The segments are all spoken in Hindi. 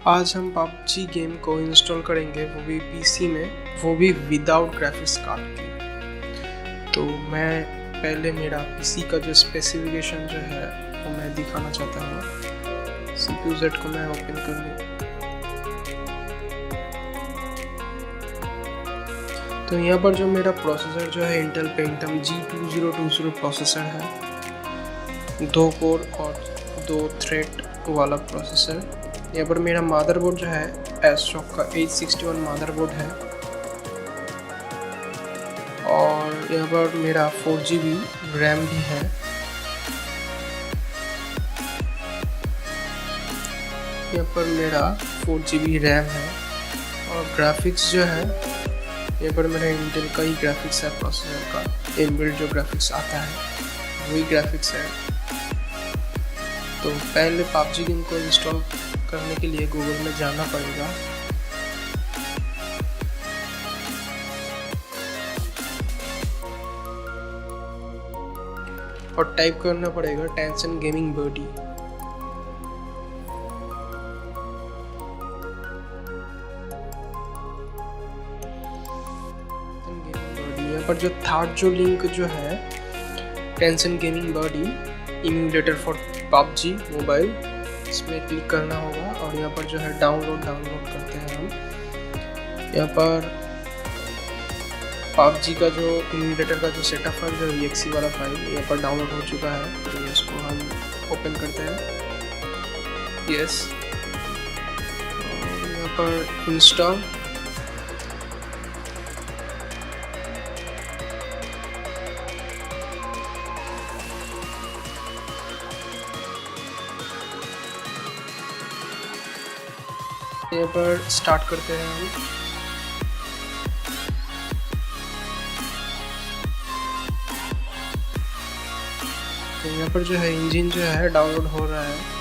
आज हम पबजी गेम को इंस्टॉल करेंगे, वो भी पीसी में, वो भी विदाउट ग्राफिक्स कार्ड की। तो मैं पहले मेरा पीसी का जो स्पेसिफिकेशन जो है वो मैं दिखाना चाहता हूँ। CPU-Z को मैं ओपन कर लूँ। तो यहाँ पर जो मेरा प्रोसेसर जो है इंटेल पेंटियम G2020 प्रोसेसर है, 2 कोर और 2 थ्रेड वाला प्रोसेसर। यहाँ पर मेरा मदरबोर्ड जो है एस्रॉक का 861 मदरबोर्ड है और यहाँ पर मेरा 4GB रैम भी है। यहाँ पर मेरा 4GB रैम है और ग्राफिक्स जो है यहाँ पर मेरा इंटेल का ही ग्राफिक्स है, प्रोसेसर का इनबिल्ट जो ग्राफिक्स आता है वही ग्राफिक्स है। तो पहले पबजी गेम को इंस्टॉल करने के लिए गूगल में जाना पड़ेगा। और टाइप करना पड़ेगा टेंशन गेमिंग बॉडी। यहाँ पर जो थर्ड जो लिंक जो है tension gaming body emulator for PUBG mobile, इसमें क्लिक करना होगा और यहाँ पर जो है डाउनलोड करते हैं हम। यहाँ पर पबजी का जो इम्यूलेटर का जो सेटअप फाइल जो exe वाला फाइल यहाँ पर डाउनलोड हो चुका है, तो इसको हम ओपन करते हैं। यस, और यहाँ पर इंस्टॉल। यहाँ पर स्टार्ट करते हैं हम। तो यहाँ पर जो है इंजन जो है डाउनलोड हो रहा है।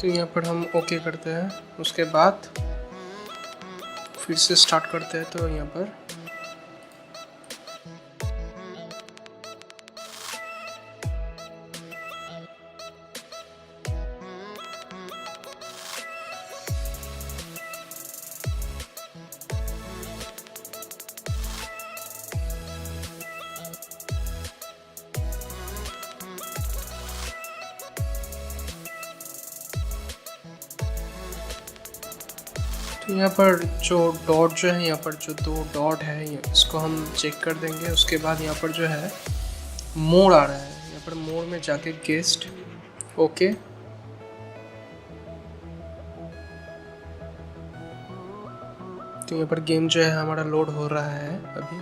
तो यहाँ पर हम ओके करते हैं, उसके बाद फिर से स्टार्ट करते हैं। तो यहाँ पर तो यहाँ पर जो डॉट जो है, यहाँ पर जो 2 डॉट है इसको हम चेक कर देंगे। उसके बाद यहाँ पर जो है मोड आ रहा है, यहाँ पर मोड में जाके गेस्ट ओके। तो यहाँ पर गेम जो है हमारा लोड हो रहा है अभी।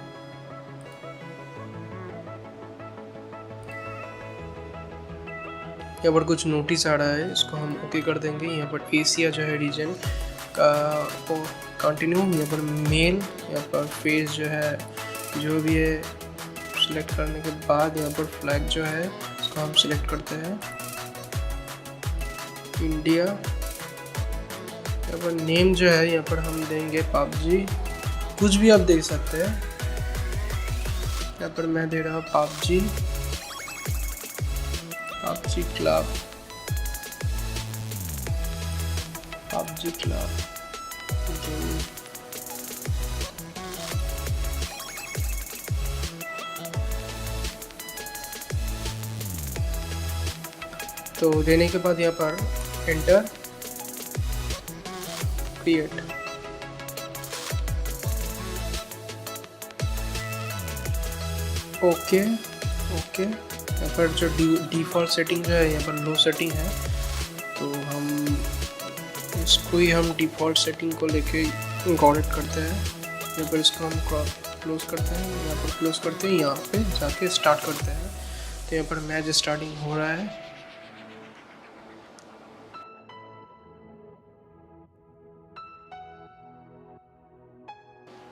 यहाँ पर कुछ नोटिस आ रहा है, इसको हम ओके कर देंगे। यहाँ पर एशिया जो है रीजन का वो कंटिन्यू। यहाँ पर मेल, यहाँ पर फेस जो है जो भी है सिलेक्ट करने के बाद यहाँ पर फ्लैग जो है इसको हम सिलेक्ट करते हैं। इंडिया। यहाँ पर नेम जो है यहाँ पर हम देंगे पबजी, कुछ भी आप दे सकते हैं। यहाँ पर मैं दे रहा हूँ PUBG club, PUBG club gaming. तो देने के बाद यहाँ पर एंटर क्रिएट। Okay okay. यहाँ पर जो डिफ़ॉल्ट सेटिंग जो है यहाँ पर लो सेटिंग है, तो हम इसको ही हम डिफ़ॉल्ट सेटिंग को लेके गॉट करते हैं। यहाँ पर इसको हम क्लोज करते हैं, यहाँ पर क्लोज करते हैं, यहाँ पे जाके स्टार्ट करते हैं। तो यहाँ पर मैच स्टार्टिंग हो रहा है।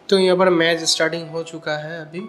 तो यहाँ पर मैच स्टार्टिंग हो चुका है अभी।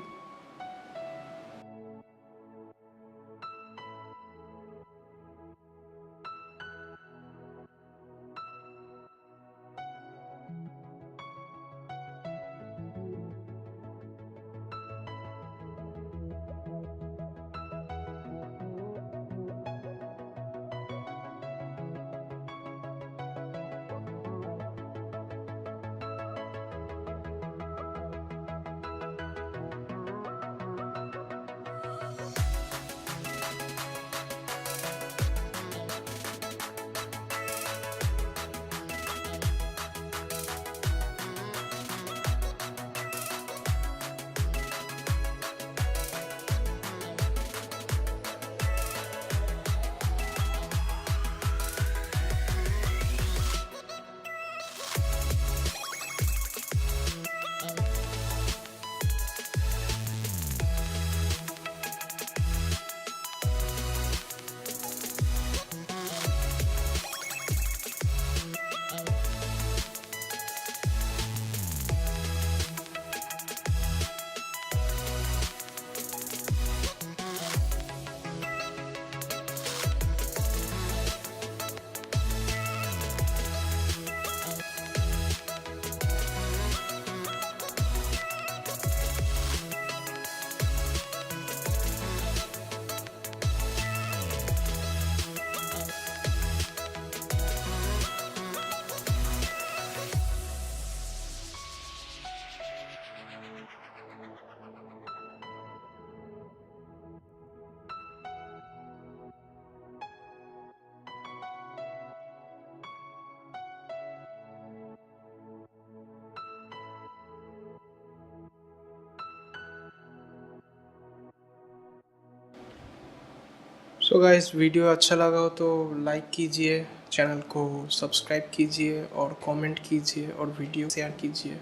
सो गाइस, वीडियो अच्छा लगा हो तो लाइक कीजिए, चैनल को सब्सक्राइब कीजिए और कमेंट कीजिए और वीडियो शेयर कीजिए।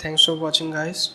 Thanks for watching guys.